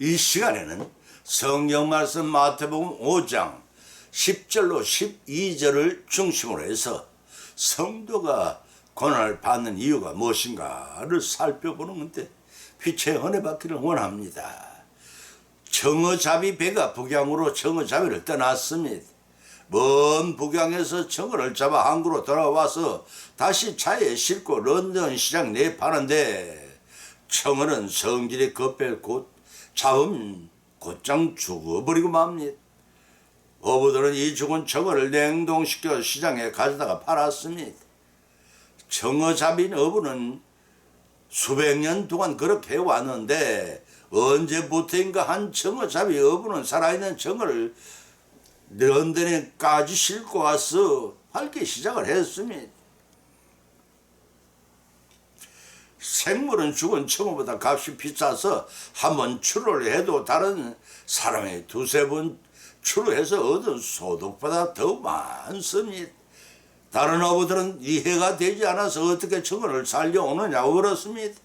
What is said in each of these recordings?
이 시간에는 성경 말씀 마태복음 5장 10절로 12절을 중심으로 해서 성도가 고난을 받는 이유가 무엇인가를 살펴보는 건데 빛의 은혜 받기를 원합니다. 청어잡이 배가 북양으로 청어잡이를 떠났습니다. 먼 북양에서 청어를 잡아 항구로 돌아와서 다시 차에 싣고 런던 시장 내에 파는데 청어는 성질이 급해 곧 잡으면 곧장 죽어버리고 맙니다. 어부들은 이 죽은 청어를 냉동시켜 시장에 가져다가 팔았습니다. 청어잡인 어부는 수백 년 동안 그렇게 해왔는데 언제부터인가 한 청어잡이 어부는 살아있는 청어를 런던에까지 싣고 와서 팔기 시작을 했습니다. 생물은 죽은 청어보다 값이 비싸서 한번 출호를 해도 다른 사람이 두세 번 출호해서 얻은 소득보다 더 많습니다. 다른 어부들은 이해가 되지 않아서 어떻게 청어를 살려오느냐고 그렇습니다.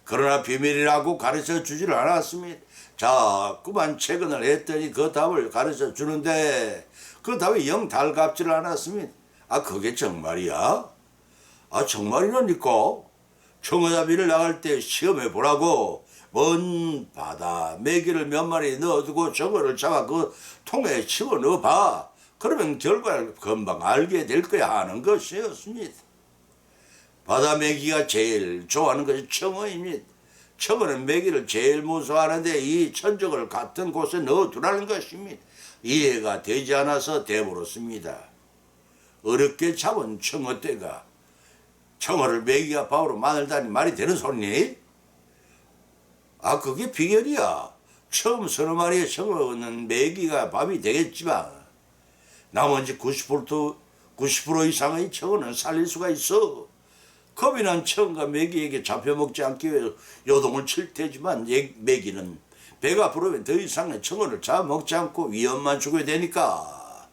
그러나 비밀이라고 가르쳐 주지를 않았습니다. 자꾸만 채근을 했더니 그 답을 가르쳐 주는데 그 답이 영 달갑지를 않았습니다. 아, 그게 정말이야? 아, 정말이라니까? 청어잡이를 나갈 때 시험해 보라고 먼 바다 메기를 몇 마리 넣어두고 청어를 잡아 그 통에 집어넣어 봐. 그러면 결과를 금방 알게 될 거야 하는 것이었습니다. 바다 메기가 제일 좋아하는 것이 청어입니다. 청어는 메기를 제일 무서워하는데 이 천적을 같은 곳에 넣어두라는 것입니다. 이해가 되지 않아서 대물었습니다. 어렵게 잡은 청어떼가 청어를 메기가 밥으로 만들다니 말이 되는 소리니? 아, 그게 비결이야. 처음 서너 마리의 청어는 메기가 밥이 되겠지만 나머지 90% 이상의 청어는 살릴 수가 있어. 겁이 난 청어가 메기에게 잡혀먹지 않기 위해 요동을 칠 테지만 메기는 배가 부르면 더 이상의 청어를 잡아먹지 않고 위험만 주게 되니까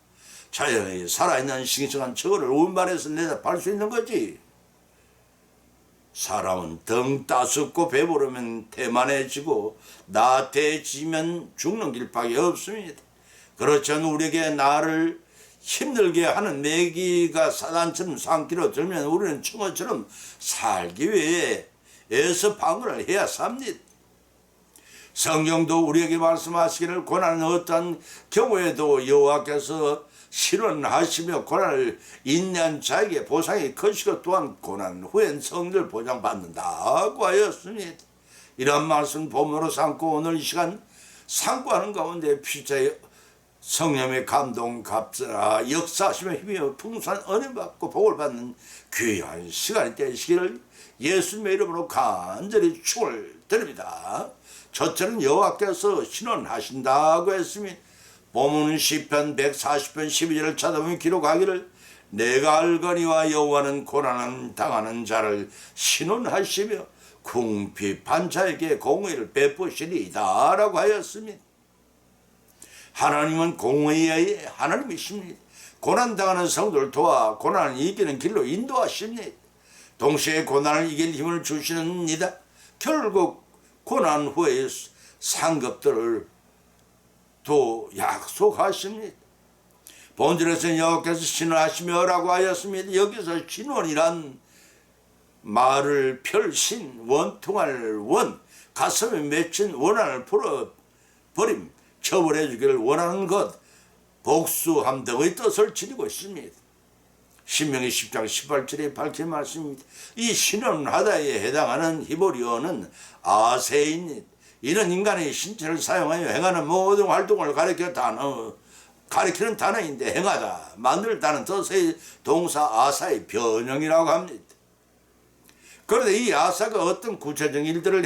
자연히 살아있는 싱싱한 청어를 운반해서 내다 팔 수 있는 거지. 사람은 등 따숩고 배부르면 태만해지고 나태해지면 죽는 길밖에 없습니다. 그렇지만 우리에게 나를 힘들게 하는 메기가 사단처럼 상기로 들면 우리는 청어처럼 살기 위해 애써 방어를 해야 삽니다. 성경도 우리에게 말씀하시기를 고난은 어떠한 경우에도 여호와께서 실현하시며 고난을 인내한 자에게 보상이 크시고 또한 고난 후엔 성리를 보장받는다고 하였습니다. 이런 말씀 본문으로 삼고 오늘 이 시간 상고하는 가운데 피자의 성령의 감동 값으라 역사하시며 힘이여 풍성한 은혜 받고 복을 받는 귀한 시간이 되시기를 예수님의 이름으로 간절히 축을 드립니다. 저처럼 여호와께서 신원하신다고 했습니다. 본문 시편 140편 12절을 찾아보면 기록하기를 내가 알거니와 여호와는 고난을 당하는 자를 신원하시며 궁핍한 자에게 공의를 베푸시리이다 라고 하였습니다. 하나님은 공의의 하나님이십니다. 고난당하는 성도를 도와 고난을 이기는 길로 인도하십니다. 동시에 고난을 이길 힘을 주시는 이다. 결국 고난 후에 상급들을 또 약속하십니다. 본절에서 여호와께서 신원하시며라고 하였습니다. 여기서 신원이란 말을 펼신 원통할 원, 가슴에 맺힌 원한을 풀어버림, 처벌해 주기를 원하는 것, 복수함 등의 뜻을 지니고 있습니다. 신명기 10장 18절에 밝힌 말씀입니다. 이 신원하다에 해당하는 히브리어는 아세입니다. 이는 인간의 신체를 사용하여 행하는 모든 활동을 가리키는 단어인데 행하다, 만들다는 뜻의 동사 아사의 변형이라고 합니다. 그런데 이 아사가 어떤 구체적인 일들을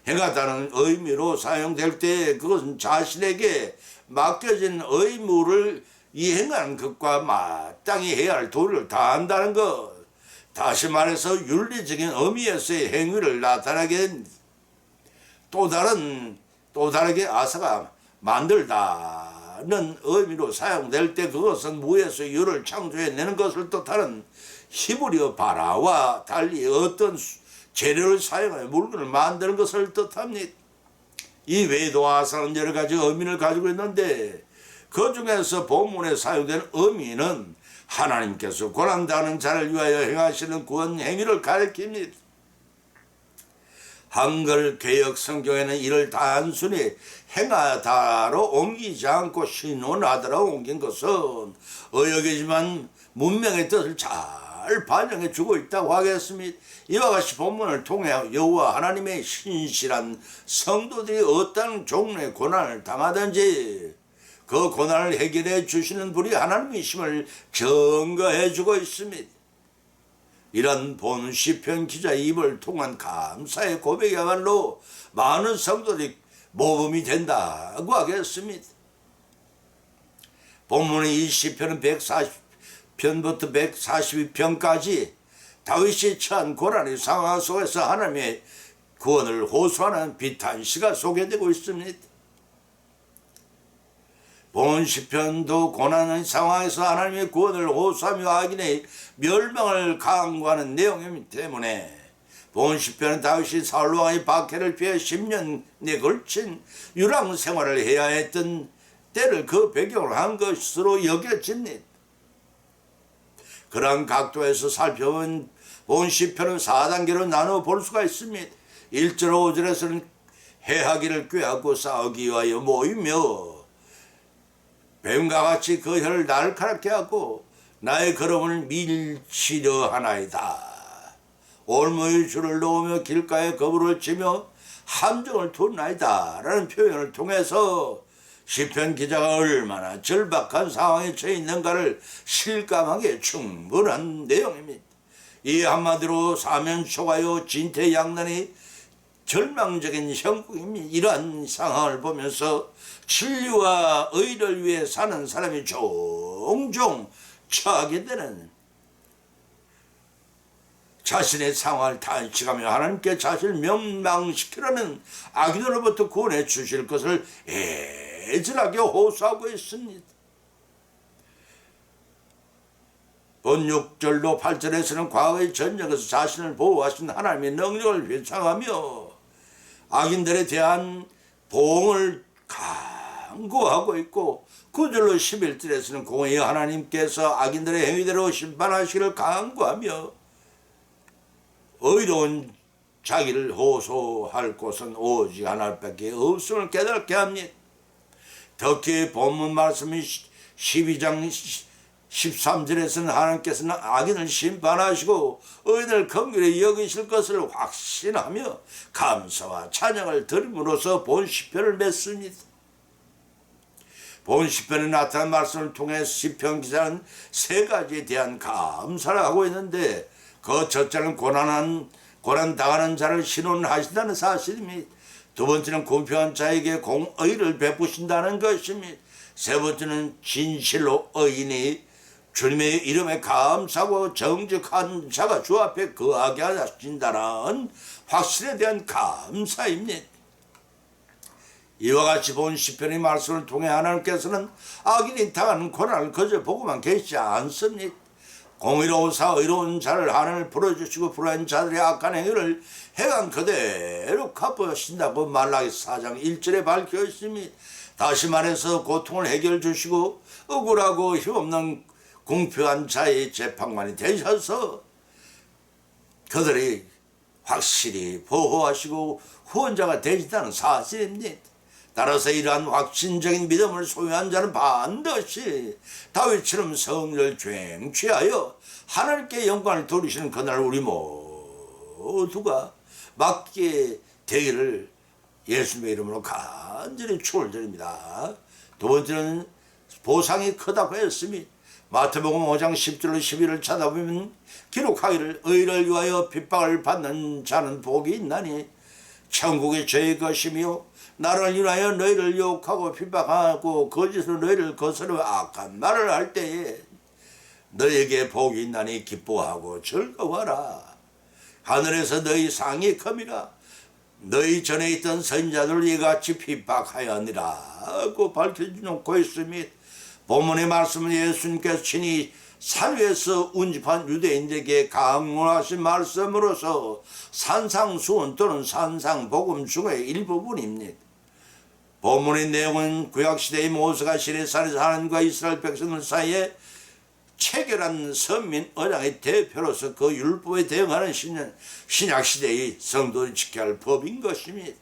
행하다는 의미로 사용될 때 그것은 자신에게 맡겨진 의무를 이행하는 것과 마땅히 해야 할 도리를 다한다는 것. 다시 말해서 윤리적인 의미에서의 행위를 나타나게 됩니다. 또 다르게 아사가 만들다는 의미로 사용될 때 그것은 무에서 유를 창조해내는 것을 뜻하는 히브리어 바라와 달리 어떤 재료를 사용하여 물건을 만드는 것을 뜻합니다. 이 외도 아사는 여러 가지 의미를 가지고 있는데 그 중에서 본문에 사용된 의미는 하나님께서 고난당하는 자를 위하여 행하시는 구원 행위를 가리킵니다. 한글 개역 성경에는 이를 단순히 행하다로 옮기지 않고 신원하다로 옮긴 것은 어역이지만 문명의 뜻을 잘 반영해 주고 있다고 하겠습니다. 이와 같이 본문을 통해 여호와 하나님의 신실한 성도들이 어떤 종류의 고난을 당하든지 그 고난을 해결해 주시는 분이 하나님이심을 증거해 주고 있습니다. 이런 본 시편 기자의 입을 통한 감사의 고백이야말로 많은 성도들이 모범이 된다고 하겠습니다. 본문의 이 시편은 140편부터 142편까지 다윗이 처한 고난의 상황 속에서 하나님의 구원을 호소하는 비탄시가 소개되고 있습니다. 본 시편도 고난의 상황에서 하나님의 구원을 호소하며 악인의 멸망을 강구하는 내용이기 때문에 본 시편은 다윗이 사울 왕의 박해를 피해 10년에 걸친 유랑 생활을 해야 했던 때를 그 배경으로 한 것으로 여겨집니다. 그러한 각도에서 살펴본 본 시편은 4단계로 나누어 볼 수가 있습니다. 1절 5절에서는 해하기를 꾀하고 싸우기 위하여 모이며 뱀과 같이 그 혀를 날카롭게 하고 나의 걸음을 밀치려 하나이다. 올무의 줄을 놓으며 길가에 거부를 치며 함정을 두나이다 라는 표현을 통해서 시편 기자가 얼마나 절박한 상황에 처해 있는가를 실감하기에 충분한 내용입니다. 이 한마디로 사면초가요 진퇴양난이 절망적인 형국입니다. 이러한 상황을 보면서 진리와 의를 위해 사는 사람이 종종 처하게 되는 자신의 상황을 탄식하며 하나님께 자신을 멸망시키려는 악인으로부터 구원해 주실 것을 애절하게 호소하고 있습니다. 본 6절로 8절에서는 과거의 전쟁에서 자신을 보호하신 하나님의 능력을 회상하며 악인들에 대한 보응을 강구하고 있고 9절로 11절에서는 공의 하나님께서 악인들의 행위대로 심판하시기를 강구하며 의로운 자기를 호소할 곳은 오직 하나님밖에 없음을 깨닫게 합니다. 특히 본문 말씀이 12장 13절에서는 하나님께서는 악인을 심판하시고 의인을 긍휼히 여기실 것을 확신하며 감사와 찬양을 드림으로써 본 시편을 맺습니다. 본 시편에 나타난 말씀을 통해 시편 기자는 세 가지에 대한 감사를 하고 있는데 그 첫째는 고난 당하는 자를 신원하신다는 사실입니다. 두 번째는 공평한 자에게 공의를 베푸신다는 것입니다. 세 번째는 진실로 의인이 주님의 이름에 감사하고 정직한 자가 주 앞에 거하게 하신다는 확신에 대한 감사입니다. 이와 같이 본 시편의 말씀을 통해 하나님께서는 악인이 당하는 고난을 그저 보고만 계시지 않습니다. 공의로우사 의로운 자를 하늘을 풀어주시고 불의한 자들의 악한 행위를 행한 그대로 갚으신다고 말라기 4장 1절에 밝혀 있습니다. 다시 말해서 고통을 해결 주시고 억울하고 힘없는 공평한 자의 재판관이 되셔서 그들이 확실히 보호하시고 후원자가 되시다는 사실입니다. 따라서 이러한 확신적인 믿음을 소유한 자는 반드시 다윗처럼 성령을 쟁취하여 하나님께 영광을 돌리시는 그날 우리 모두가 맞게 되기를 예수님의 이름으로 간절히 축원드립니다. 두 번째는 보상이 크다고 했습니다. 마태복음 5장 10절로 11을 찾아보면 기록하기를 의를 위하여 핍박을 받는 자는 복이 있나니 천국이 저의 것이며 나를 인하여 너희를 욕하고 핍박하고 거짓으로 너희를 거스르며 악한 말을 할 때에 너희에게 복이 있나니 기뻐하고 즐거워하라. 하늘에서 너희 상이 큼이라. 너희 전에 있던 선지자들을 이같이 핍박하였니라 고 밝혀놓고 있습니다. 본문의 말씀은 예수님께서 친히 산 위에서 운집한 유대인들에게 강론하신 말씀으로서 산상수훈 또는 산상복음 중의 일부분입니다. 본문의 내용은 구약시대의 모세가 시내산에서 하나님과 이스라엘 백성들 사이에 체결한 선민 언약의 대표로서 그 율법에 대응하는 신약시대의 성도들이 지켜야 할 법인 것입니다.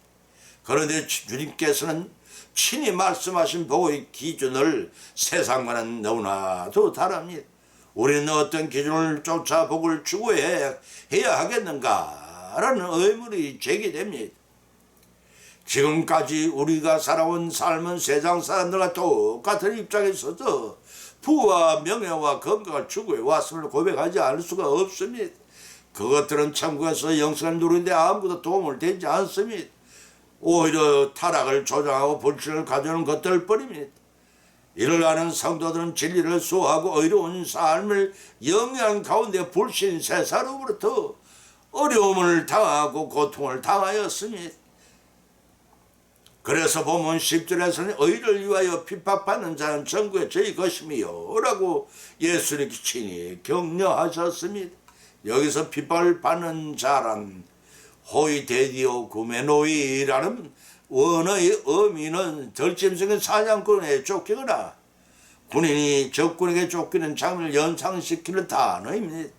그런데 주님께서는 친히 말씀하신 복의 기준을 세상과는 너무나도 다릅니다. 우리는 어떤 기준을 쫓아 복을 추구해야 하겠는가라는 의문이 제기됩니다. 지금까지 우리가 살아온 삶은 세상 사람들과 똑같은 입장에 있어서 부와 명예와 건강을 추구해 왔음을 고백하지 않을 수가 없습니다. 그것들은 천국에서 영생을 누리는데 아무것도 도움을 되지 않습니다. 오히려 타락을 조장하고 불신을 가져오는 것들 뿐입니다. 이를 아는 성도들은 진리를 수호하고 의로운 삶을 영위하는 가운데 불신 세사로부터 어려움을 당하고 고통을 당하였습니다. 그래서 본문 10절에서는 의를 위하여 핍박받는 자는 천국의 저희 것이며 라고 예수님께 친히 격려하셨습니다. 여기서 핍박을 받는 자란 호이 데디오 구메노이라는 원어의 의미는 덜짐승의 사냥꾼에 쫓기거나 군인이 적군에게 쫓기는 장면을 연상시키는 단어입니다.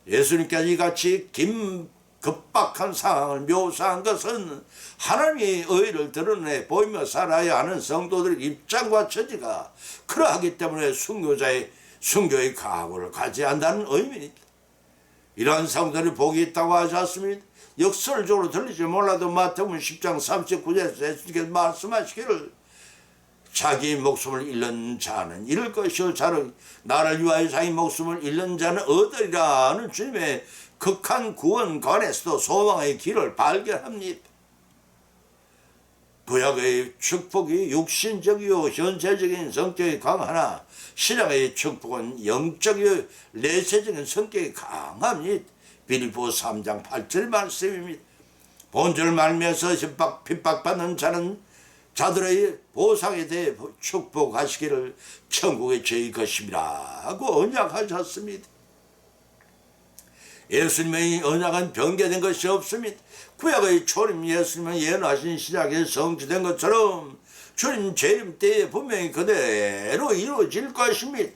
예수님께서 이같이 급박한 상황을 묘사한 것은 하나님의 의를 드러내 보이며 살아야 하는 성도들의 입장과 처지가 그러하기 때문에 순교의 각오를 가져야 한다는 의미입니다. 이러한 성도들이 복이 있다고 하셨습니다. 역설적으로 들리지 몰라도 마태복음 10장 39절에서 예수님께서 말씀하시기를 자기 목숨을 잃는 자는 잃을 것이요 나를 위하여 자기 목숨을 잃는 자는 얻으리라는 주님의 극한 구원관에서도 소망의 길을 발견합니다. 구약의 축복이 육신적이요 현세적인 성격이 강하나 신약의 축복은 영적이요 내세적인 성격이 강합니다. 빌립보 3장 8절 말씀입니다. 본절 말미에서 핍박받는 자들의 보상에 대해 축복하시기를 천국의 저희 것임이라고 언약하셨습니다. 예수님의 언약은 변개된 것이 없습니다. 구약의 초림 예수님은 예언하신 시작에 성취된 것처럼 주님 재림 때에 분명히 그대로 이루어질 것입니다.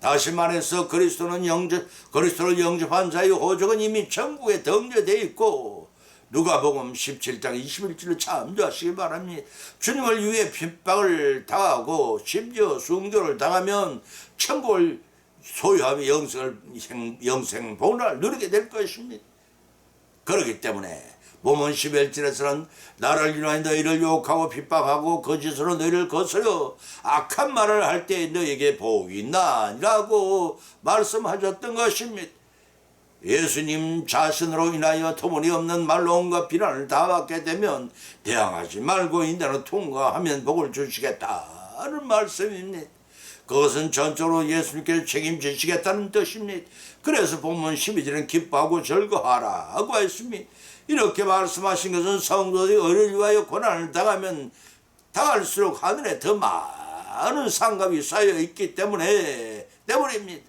다시 말해서 그리스도를 영접한 자의 호적은 이미 천국에 등재되어 있고 누가복음 17장 21절을 참조하시기 바랍니다. 주님을 위해 핍박을 당하고 심지어 순교를 당하면 천국을 소유하며 영생 복락을 누리게 될 것입니다. 그렇기 때문에 본문 11절에서는 나를 인하여 너희를 욕하고 핍박하고 거짓으로 너희를 거스려 악한 말을 할 때 너희에게 복이 있나라고 말씀하셨던 것입니다. 예수님 자신으로 인하여 터무니없는 말로 온갖 비난을 다 받게 되면 대항하지 말고 인내로 통과하면 복을 주시겠다는 말씀입니다. 그것은 전적으로 예수님께서 책임지시겠다는 뜻입니다. 그래서 본문 12절은 기뻐하고 즐거워하라고 했습니다. 이렇게 말씀하신 것은 성도들이 의를 위하여 고난을 당하면 당할수록 하늘에 더 많은 상급이 쌓여 있기 때문입니다.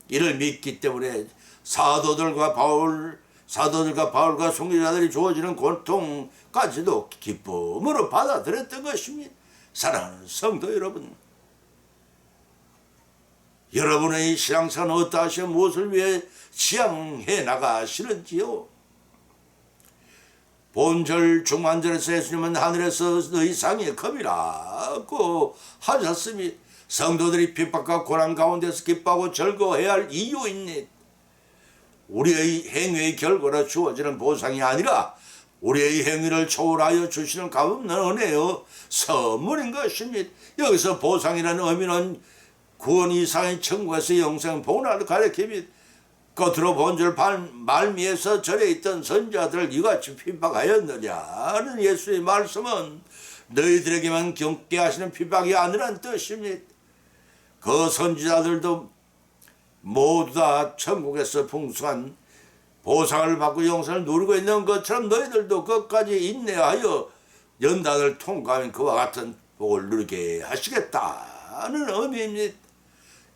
이를 믿기 때문에 사도들과 바울과 선지자들이 주어지는 고통까지도 기쁨으로 받아들였던 것입니다. 사랑하는 성도 여러분, 여러분의 신앙생활은 어떠하시고 무엇을 위해 지향해 나가시는지요? 본절 중간절에서 예수님은 하늘에서 너희 상의 컵이라고 하셨으니 성도들이 핍박과 고난 가운데서 기뻐하고 즐거워해야 할 이유입니다. 우리의 행위의 결과로 주어지는 보상이 아니라 우리의 행위를 초월하여 주시는 값없는 은혜요 선물인 것입니다. 여기서 보상이라는 의미는 구원 이상의 천국에서 영생 복락을 가리킵니다. 겉으로 본절 말미에서 절에 있던 선지자들을 이같이 핍박하였느냐는 예수의 말씀은 너희들에게만 경계 하시는 핍박이 아니라는 뜻입니다. 그 선지자들도 모두 다 천국에서 풍성한 보상을 받고 영생을 누리고 있는 것처럼 너희들도 끝까지 인내하여 연단을 통과하면 그와 같은 복을 누리게 하시겠다는 의미입니다.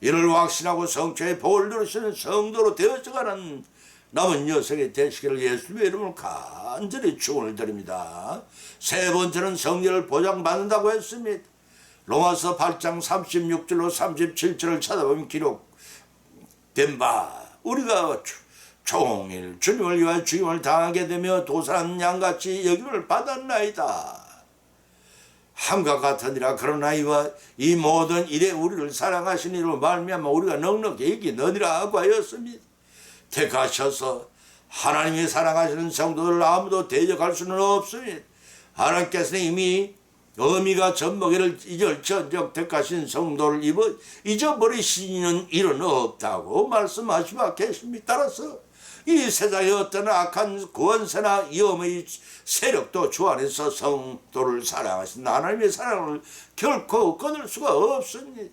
이를 확신하고 성취의 복을 누리시는 성도로 되어져가는 남은 여성의 되시기를 예수님의 이름으로 간절히 축원을 드립니다. 세 번째는 성리를 보장받는다고 했습니다. 로마서 8장 36절로 37절을 찾아보면 기록된 바 우리가 종일 주님을 위하여 죽임을 당하게 되며 도살한 양같이 여김을 받았나이다. 함과 같으니라. 그러나 이와 이 모든 일에 우리를 사랑하신 이로 말미암아 우리가 넉넉히 이기느니라 하고 하였습니다. 택하셔서 하나님이 사랑하시는 성도들을 아무도 대적할 수는 없습니다. 하나님께서는 이미 어미가 젖먹이를 잊을 전적 택하신 성도를 잊어버리시는 일은 없다고 말씀하시고 계십니다. 따라서 이 세상의 어떤 악한 권세나 위험의 세력도 주 안에서 성도를 사랑하신 하나님의 사랑을 결코 끊을 수가 없습니다.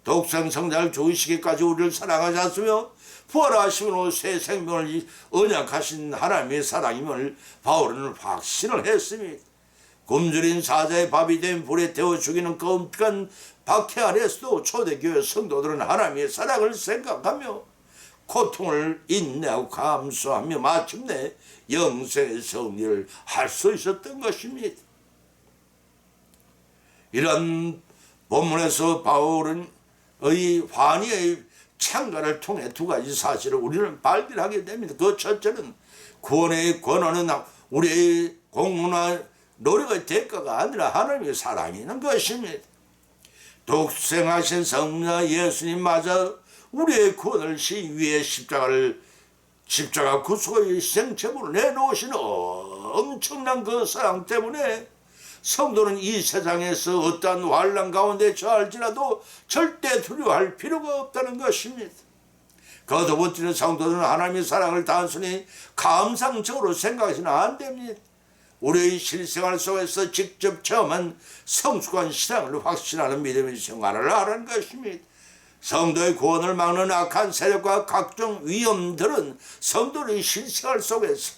독생성자를 죽이시기까지 우리를 사랑하셨으며 부활하심으로 새 생명을 언약하신 하나님의 사랑임을 바울은 확신을 했습니다. 굶주린 사자의 밥이 된 불에 태워 죽이는 그 엄격한 박해 아래서도 초대교회 성도들은 하나님의 사랑을 생각하며 고통을 인내하고 감수하며 마침내 영생의 승리를 할 수 있었던 것입니다. 이런 본문에서 바울은 환희의 창가를 통해 두 가지 사실을 우리는 발견하게 됩니다. 그 첫째는 구원의 권한은 우리의 공로나 노력의 대가가 아니라 하나님의 사랑이 있는 것입니다. 독생하신 성자 예수님마저 우리의 구원을 위해 십자가 구속의 희생제물을 내놓으신 엄청난 그 사랑 때문에 성도는 이 세상에서 어떠한 환난 가운데 처할지라도 절대 두려워할 필요가 없다는 것입니다. 그 두 번째는 성도들은 하나님의 사랑을 단순히 감상적으로 생각해서는 안 됩니다. 우리의 실생활 속에서 직접 체험한 성숙한 신앙을 확신하는 믿음의 생활을 하라는 것입니다. 성도의 구원을 막는 악한 세력과 각종 위험들은 성도의 실생활 속에서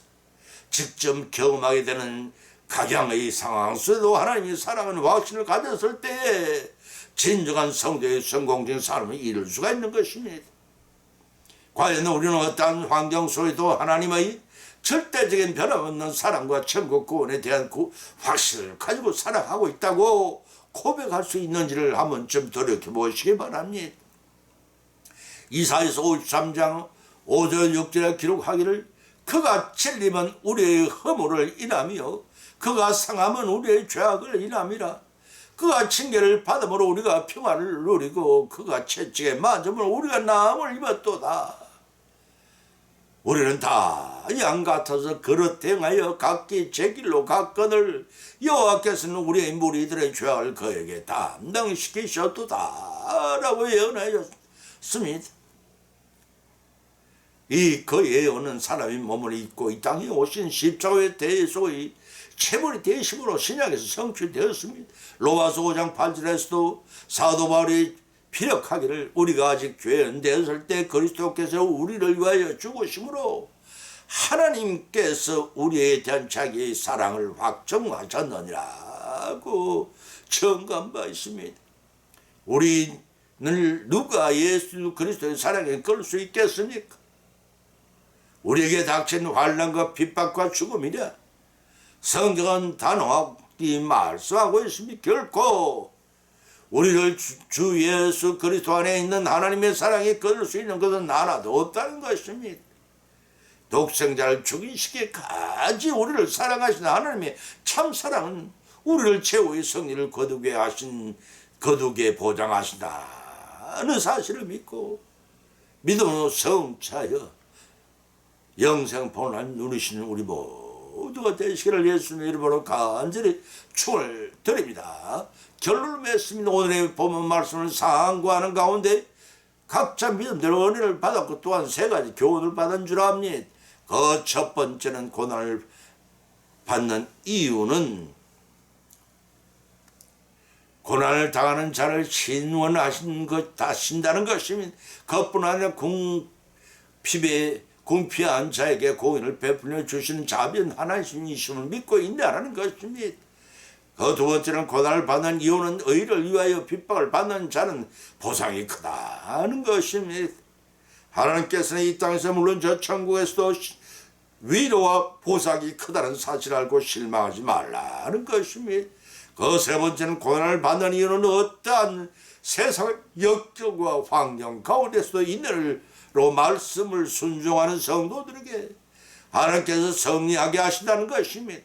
직접 경험하게 되는 각양의 상황 속에도 하나님의 사랑하는 확신을 가졌을 때에 진정한 성도의 성공적인 삶을 이룰 수가 있는 것입니다. 과연 우리는 어떠한 환경 속에도 하나님의 절대적인 변함없는 사랑과 천국 구원에 대한 확신을 가지고 살아가고 있다고 고백할 수 있는지를 한번 좀 돌이켜 보시기 바랍니다. 이사야서 53장 5절 6절에 기록하기를 그가 찔림은 우리의 허물을 인하며 그가 상함은 우리의 죄악을 인함이라. 그가 징계를 받음으로 우리가 평화를 누리고 그가 채찍에 맞음으로 우리가 나음을 입었도다. 우리는 다 양 같아서 그릇 행하여 각기 제 길로 갔거늘 여호와께서는 우리의 무리들의 죄악을 그에게 담당시키셨도다 라고 예언하였습니다. 그 예언은 사람이 몸을 입고 이 땅에 오신 십자가의 대속의 체벌이 되심으로 신약에서 성취되었습니다. 로마서 5장 8절에서도 사도 바울이 피력하기를 우리가 아직 죄 안 되었을 때 그리스도께서 우리를 위하여 죽으심으로 하나님께서 우리에 대한 자기의 사랑을 확정하셨느니라고 청구한 바 있습니다. 우리는 누가 예수 그리스도의 사랑에 끌 수 있겠습니까? 우리에게 닥친 환난과 핍박과 죽음이랴. 성경은 단호하게 말씀하고 있습니다. 결코 우리를 주 예수 그리스도 안에 있는 하나님의 사랑에 끊을 수 있는 것은 하나도 없다는 것입니다. 독생자를 죽이시기까지 우리를 사랑하신 하나님의 참 사랑은 우리를 최후의 승리를 거두게 보장하신다는 사실을 믿고 믿음으로 성차여 영생 본을 누리시는 우리 모두가 되시기를 예수님의 이름으로 간절히 축원을 드립니다. 결론을 맺습니다. 오늘의 본문 말씀을 상고하는 가운데 각자 믿음대로 은혜를 받았고 또한 세 가지 교훈을 받은 줄 압니다. 그 첫 번째는 고난을 받는 이유는 고난을 당하는 자를 신원하신다는 것입니다. 그뿐 아니라 궁피한 자에게 공의를 베풀려 주시는 자비한 하나님이심을 믿고 인내하라는 것입니다. 그 두 번째는 고난을 받는 이유는 의를 위하여 핍박을 받는 자는 보상이 크다는 것입니다. 하나님께서는 이 땅에서 물론 저 천국에서도 위로와 보상이 크다는 사실을 알고 실망하지 말라는 것입니다. 그 세 번째는 고난을 받는 이유는 어떠한 세상의 역경과 환경 가운데서도 인내로 말씀을 순종하는 성도들에게 하나님께서 승리하게 하신다는 것입니다.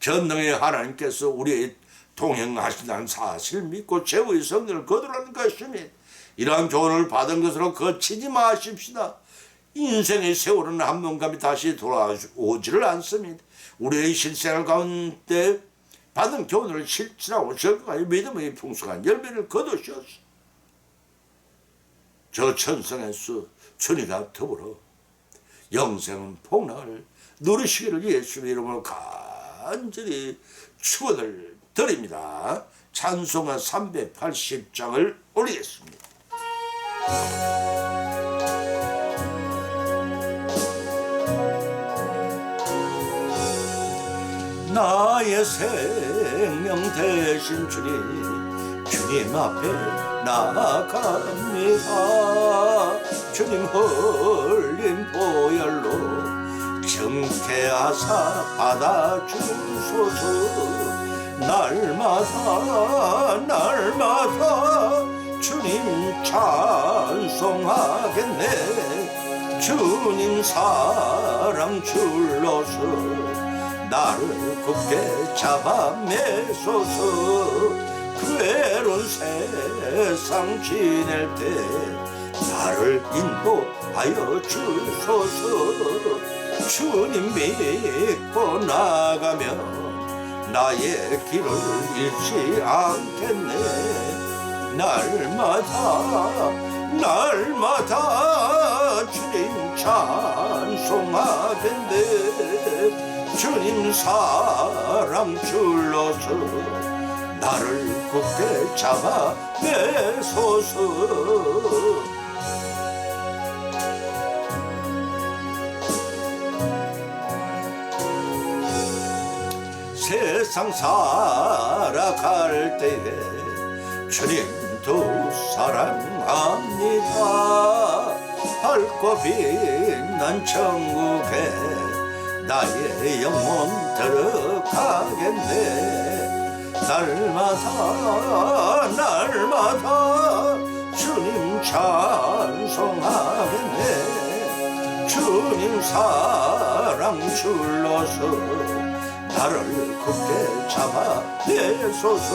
전능의 하나님께서 우리의 동행하신다는 사실을 믿고 최후의 성령을 거두라는 것입니다. 이러한 교훈을 받은 것으로 거치지 마십시다. 인생의 세월은 한 번감이 다시 돌아오지를 않습니다. 우리의 실생활 가운데 받은 교훈을 실천하고 적용하여 믿음의 풍성한 열매를 거두시옵소서. 저 천성에서 주님과 더불어 영생 폭락을 누리시기를 예수의 이름으로 간절히 축원을 드립니다. 찬송가 380장을 올리겠습니다. 나의 생명 되신 주님 앞에 나아갑니다. 주님 흘린 보혈로 정케하사 받아주소서. 날마다 주님 찬송하겠네. 주님 사랑 줄로서 나를 굳게 잡아 매소서. 그 외로운 세상 지낼 때 나를 인도하여 주소서. 주님 믿고 나가면 나의 길을 잃지 않겠네. 날마다 주님 찬송하겠네. 주님 사랑 줄로서 나를 굳게 잡아 매소서. 세상 살아갈 때에 주님도 사랑합니다. 밝고 빛난 천국에 나의 영혼 들어가겠네. 날마다 주님 찬송하겠네. 주님 사랑 줄로서 나를 굳게 잡아 내소서.